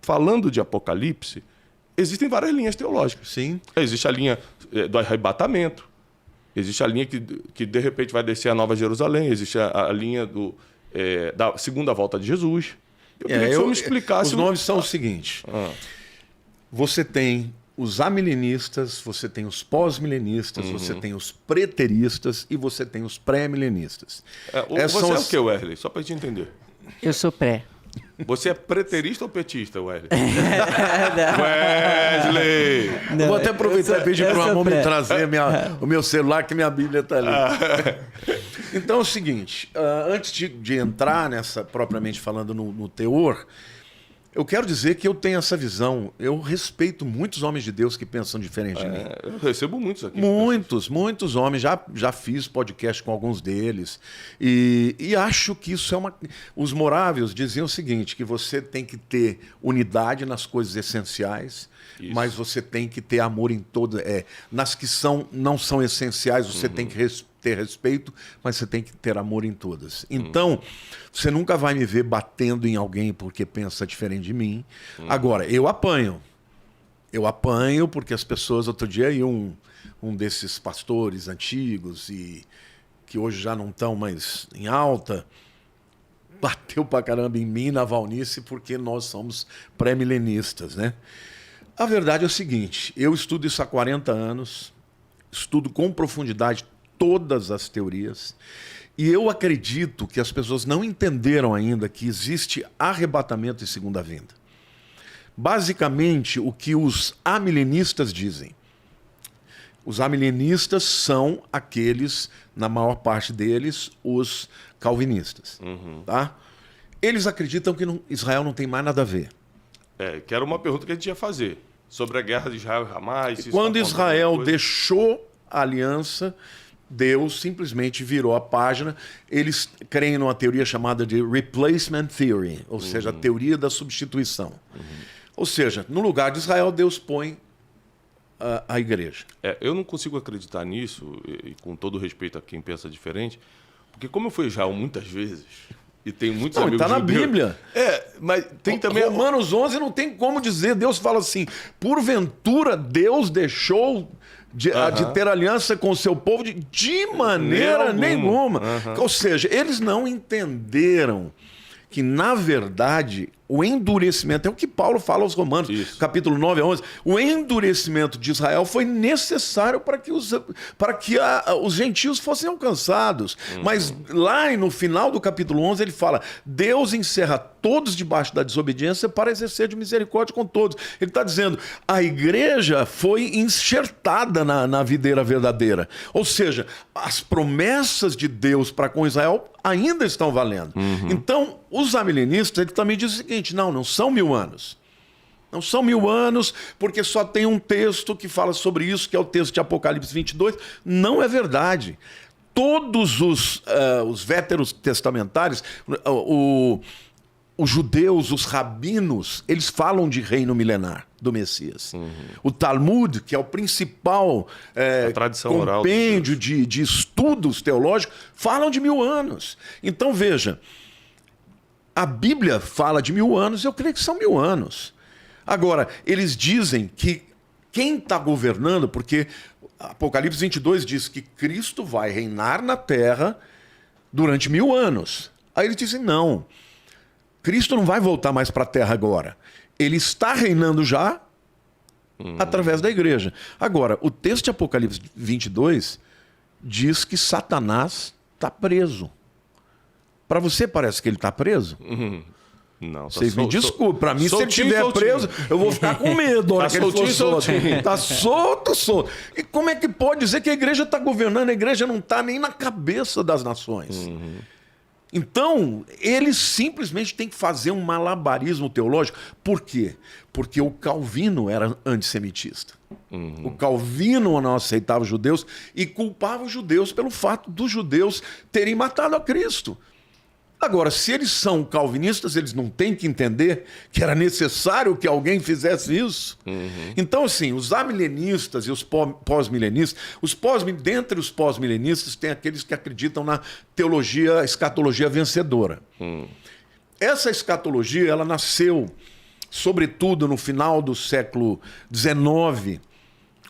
falando de Apocalipse, existem várias linhas teológicas. Sim. Existe a linha do arrebatamento, existe a linha que de repente vai descer a Nova Jerusalém, existe a linha da segunda volta de Jesus. Eu queria que o senhor me explicasse... Os nomes são o seguinte. Você tem os amilenistas, você tem os pós-milenistas, você tem os preteristas e você tem os pré-milenistas. Você é o que, Wesley? Só para a gente entender. Eu sou pré. Você é preterista ou petista, Wesley? Wesley! Não, vou até aproveitar e pedir para o Ramon me trazer o meu celular, que minha Bíblia está ali. Então é o seguinte, antes de entrar nessa, propriamente falando no teor, eu quero dizer que eu tenho essa visão. Eu respeito muitos homens de Deus que pensam diferente de mim. Eu recebo muitos aqui. Muitos homens. Já fiz podcast com alguns deles. E acho que isso é uma... Os morávios diziam o seguinte, que você tem que ter unidade nas coisas essenciais, mas você tem que ter amor em todas. Nas que não são essenciais, você tem que ter respeito, mas você tem que ter amor em todas. Então, você nunca vai me ver batendo em alguém porque pensa diferente de mim. Agora, eu apanho. Eu apanho porque as pessoas... Outro dia aí um desses pastores antigos e que hoje já não estão mais em alta, bateu pra caramba em mim, na Valnice, porque nós somos pré-milenistas, né? A verdade é o seguinte, eu estudo isso há 40 anos, estudo com profundidade todas as teorias, e eu acredito que as pessoas não entenderam ainda que existe arrebatamento e segunda vinda. Basicamente, o que os amilenistas dizem. Os amilenistas são aqueles, na maior parte deles, os calvinistas. Tá? Eles acreditam que Israel não tem mais nada a ver. Que era uma pergunta que a gente ia fazer, sobre a guerra de Israel e Hamas. Quando Israel deixou a aliança, Deus simplesmente virou a página. Eles creem numa teoria chamada de Replacement Theory, ou seja, a teoria da substituição. Ou seja, no lugar de Israel, Deus põe a igreja. Eu não consigo acreditar nisso, e com todo respeito a quem pensa diferente, porque como eu fui a Israel muitas vezes, e tem muitos amigos está na judeus, Bíblia. Mas tem também... Romanos 11 não tem como dizer. Deus fala assim, porventura Deus deixou... De ter aliança com o seu povo de maneira nenhuma. Ou seja, eles não entenderam que, na verdade, o endurecimento, é o que Paulo fala aos Romanos, capítulo 9 a 11, o endurecimento de Israel foi necessário para que os gentios fossem alcançados. Mas lá no final do capítulo 11 ele fala, Deus encerra todos debaixo da desobediência para exercer de misericórdia com todos. Ele está dizendo, a igreja foi enxertada na videira verdadeira. Ou seja, as promessas de Deus para com Israel ainda estão valendo. Então, os amilenistas, ele também diz o seguinte, não são 1000 anos. Não são 1000 anos, porque só tem um texto que fala sobre isso, que é o texto de Apocalipse 22. Não é verdade. Todos os veterotestamentários, os judeus, os rabinos, eles falam de reino milenar do Messias. O Talmud, que é o principal compêndio de estudos teológicos, falam de 1000 anos. Então, veja, a Bíblia fala de 1000 anos, eu creio que são 1000 anos. Agora, eles dizem que quem está governando, porque Apocalipse 22 diz que Cristo vai reinar na terra durante 1000 anos. Aí eles dizem, não, Cristo não vai voltar mais para a terra agora. Ele está reinando já através da igreja. Agora, o texto de Apocalipse 22 diz que Satanás está preso. Para você parece que ele está preso? Não, Vocês me desculpem, para mim, se ele estiver preso, eu vou ficar com medo na hora que ele for solto. Está solto. E como é que pode dizer que a igreja está governando? A igreja não está nem na cabeça das nações. Então, eles simplesmente têm que fazer um malabarismo teológico. Por quê? Porque o Calvino era antissemitista. O Calvino não aceitava os judeus e culpava os judeus pelo fato dos judeus terem matado a Cristo. Agora, se eles são calvinistas, eles não têm que entender que era necessário que alguém fizesse isso. Então, assim, os amilenistas e os pós-milenistas, dentre os pós-milenistas, tem aqueles que acreditam na escatologia vencedora. Essa escatologia, ela nasceu sobretudo no final do século XIX,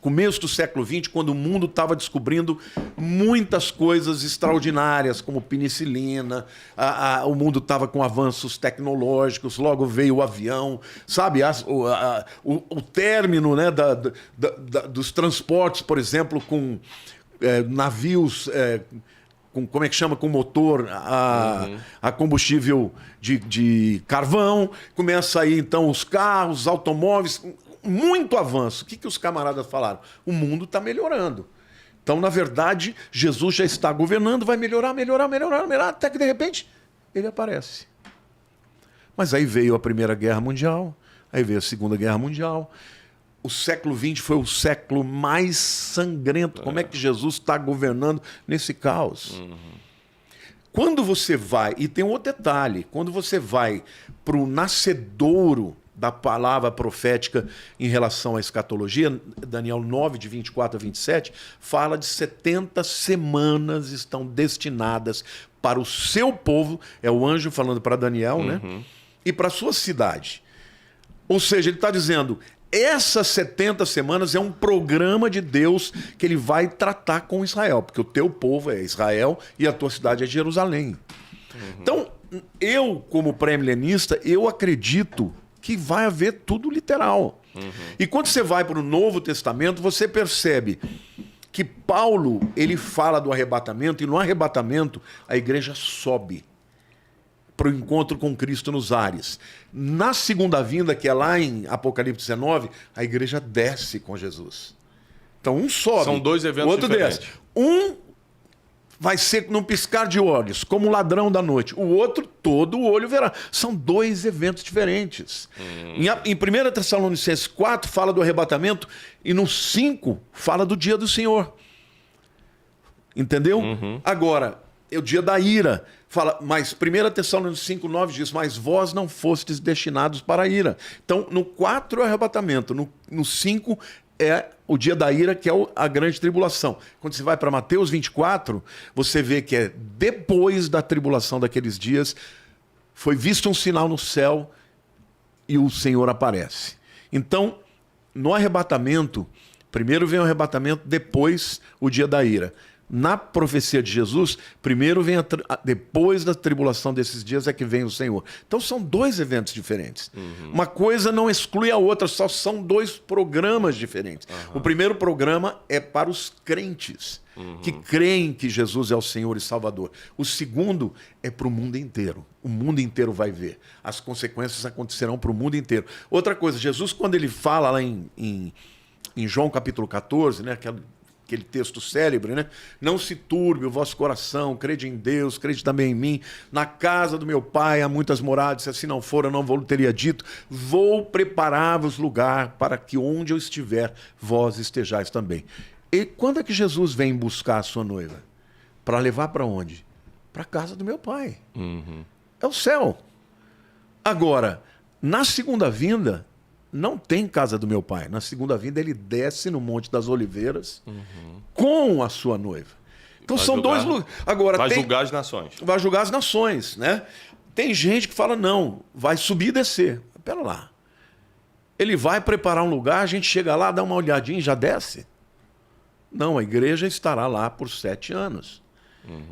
começo do século XX, quando o mundo estava descobrindo muitas coisas extraordinárias, como penicilina, o mundo estava com avanços tecnológicos, logo veio o avião, sabe? O término, né, dos transportes, por exemplo, com navios... como é que chama? Com motor a combustível de carvão. Começa aí, então, os carros, os automóveis... Muito avanço. O que os camaradas falaram? O mundo está melhorando. Então, na verdade, Jesus já está governando, vai melhorar, até que, de repente, ele aparece. Mas aí veio a Primeira Guerra Mundial, aí veio a Segunda Guerra Mundial. O século XX foi o século mais sangrento. Como é que Jesus está governando nesse caos? Quando você vai... E tem um outro detalhe. Quando você vai para o nascedouro da palavra profética em relação à escatologia, Daniel 9, de 24 a 27, fala de 70 semanas estão destinadas para o seu povo, é o anjo falando para Daniel, né? E para a sua cidade. Ou seja, ele está dizendo, essas 70 semanas é um programa de Deus que ele vai tratar com Israel, porque o teu povo é Israel e a tua cidade é Jerusalém. Então, eu, como pré-milenista, eu acredito que vai haver tudo literal. E quando você vai para o Novo Testamento, você percebe que Paulo, ele fala do arrebatamento, e no arrebatamento a igreja sobe para o encontro com Cristo nos ares. Na segunda vinda, que é lá em Apocalipse 19, a igreja desce com Jesus. Então um sobe, são dois eventos o outro diferentes. desce. Um vai ser num piscar de olhos, como o ladrão da noite. O outro, todo o olho verá. São dois eventos diferentes. Em 1 Tessalonicenses 4, fala do arrebatamento, e no 5, fala do dia do Senhor. Entendeu? Agora, é o dia da ira. Fala, mas 1 Tessalonicenses 5, 9 diz, mas vós não fostes destinados para a ira. Então, no 4 é o arrebatamento, no 5 é o dia da ira, que é a grande tribulação. Quando você vai para Mateus 24, você vê que é depois da tribulação daqueles dias, foi visto um sinal no céu e o Senhor aparece. Então, no arrebatamento, primeiro vem o arrebatamento, depois o dia da ira. Na profecia de Jesus, primeiro vem depois da tribulação desses dias é que vem o Senhor. Então são dois eventos diferentes. Uma coisa não exclui a outra, só são dois programas diferentes. O primeiro programa é para os crentes, que creem que Jesus é o Senhor e Salvador. O segundo é para o mundo inteiro. O mundo inteiro vai ver. As consequências acontecerão para o mundo inteiro. Outra coisa, Jesus, quando ele fala lá em João capítulo 14, né, aquele texto célebre, né? Não se turbe o vosso coração, crede em Deus, crede também em mim. Na casa do meu pai há muitas moradas, se assim não for, eu não vou teria dito. Vou preparar-vos lugar para que onde eu estiver, vós estejais também. E quando é que Jesus vem buscar a sua noiva? Para levar para onde? Para a casa do meu pai. É o céu. Agora, na segunda vinda, não tem casa do meu pai. Na segunda vinda, ele desce no Monte das Oliveiras com a sua noiva. Então vai são julgar, dois lugares. Agora, vai julgar as nações. Vai julgar as nações, né? Tem gente que fala, não, vai subir e descer. Pera lá. Ele vai preparar um lugar, a gente chega lá, dá uma olhadinha e já desce? Não, a igreja estará lá por 7 anos.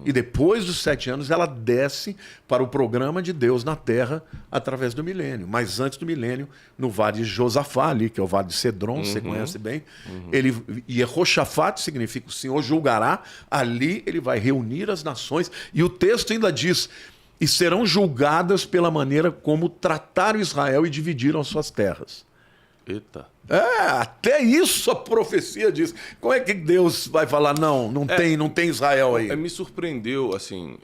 E depois dos 7 anos ela desce para o programa de Deus na terra através do milênio. Mas antes do milênio, no vale de Josafá, ali, que é o vale de Cedron, você conhece bem, e Yehoshafat significa o Senhor julgará, ali ele vai reunir as nações, e o texto ainda diz, e serão julgadas pela maneira como trataram Israel e dividiram as suas terras. Eita. Até isso a profecia diz. Como é que Deus vai falar, não tem Israel aí? Me surpreendeu, assim,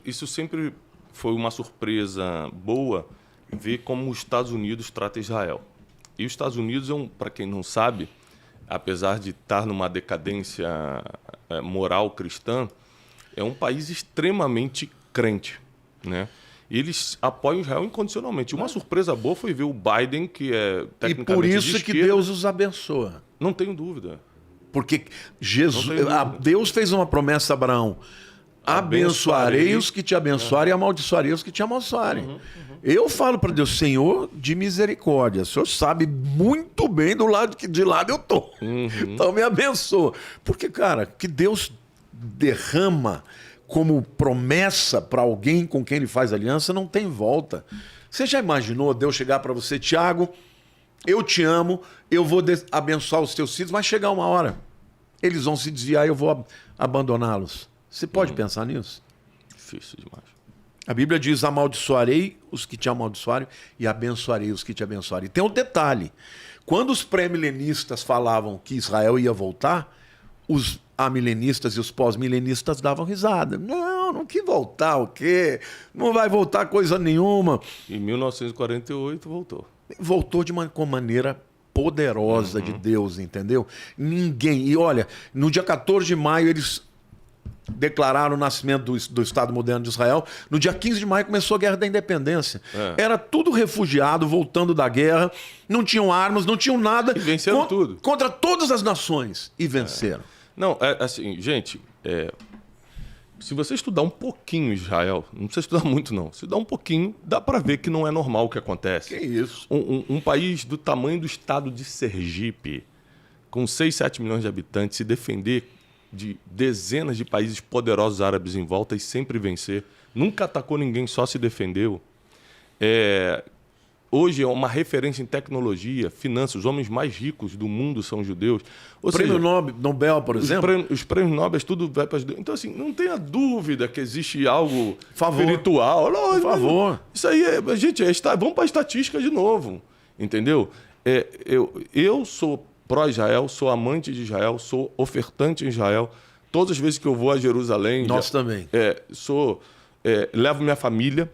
isso sempre foi uma surpresa boa, ver como os Estados Unidos tratam Israel. E os Estados Unidos, para quem não sabe, apesar de estar numa decadência moral cristã, é um país extremamente crente, né? Eles apoiam Israel incondicionalmente. Uma surpresa boa foi ver o Biden, que é tecnicamente e por isso de esquerda. Que Deus os abençoa. Não tenho dúvida. Porque Deus fez uma promessa a Abraão. abençoarei os que te abençoarem e amaldiçoarei os que te amaldiçoarem. Eu falo para Deus, Senhor de misericórdia, o Senhor sabe muito bem do lado que de lado eu tô. Então me abençoa. Porque, cara, que Deus derrama como promessa para alguém com quem ele faz aliança, não tem volta. Você já imaginou Deus chegar para você, Tiago, eu te amo, eu vou abençoar os teus filhos, vai chegar uma hora, eles vão se desviar e eu vou abandoná-los. Você pode pensar nisso? Difícil demais. A Bíblia diz, amaldiçoarei os que te amaldiçoarem e abençoarei os que te abençoarem. E tem um detalhe, quando os pré-milenistas falavam que Israel ia voltar, os amilenistas e os pós-milenistas davam risada. Não que voltar o quê? Não vai voltar coisa nenhuma. Em 1948 voltou. Voltou com maneira poderosa de Deus, entendeu? Ninguém. E olha, no dia 14 de maio eles declararam o nascimento do Estado Moderno de Israel. No dia 15 de maio começou a Guerra da Independência. Era tudo refugiado, voltando da guerra. Não tinham armas, não tinham nada. E venceram tudo. Contra todas as nações. E venceram. Não, assim, gente, se você estudar um pouquinho Israel, não precisa estudar muito não, se estudar um pouquinho, dá para ver que não é normal o que acontece. Que isso? Um país do tamanho do estado de Sergipe, com 6, 7 milhões de habitantes, se defender de dezenas de países poderosos árabes em volta e sempre vencer, nunca atacou ninguém, só se defendeu. Hoje é uma referência em tecnologia, finanças, os homens mais ricos do mundo são judeus. O prêmio Nobel, por exemplo? Os prêmios Nobel, tudo vai para judeus. Então, assim, não tenha dúvida que existe algo Favor. espiritual. Não, por favor. Isso aí, gente, vamos para a estatística de novo, entendeu? Eu sou pró-Israel, sou amante de Israel, sou ofertante em Israel. Todas as vezes que eu vou a Jerusalém... Nós também. Levo minha família,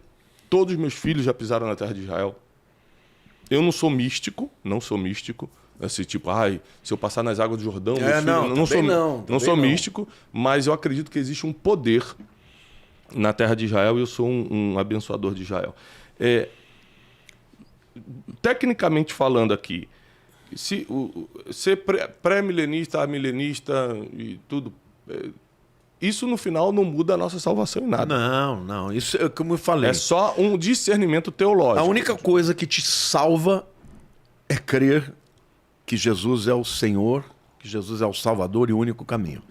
todos os meus filhos já pisaram na terra de Israel. Eu não sou místico, assim, tipo, se eu passar nas águas do Jordão, não sou místico, mas eu acredito que existe um poder na terra de Israel e eu sou um abençoador de Israel. Tecnicamente falando aqui, ser pré-milenista, amilenista e tudo, isso no final não muda a nossa salvação em nada. Não. Isso é como eu falei. É só um discernimento teológico. A única coisa que te salva é crer que Jesus é o Senhor, que Jesus é o Salvador e o único caminho.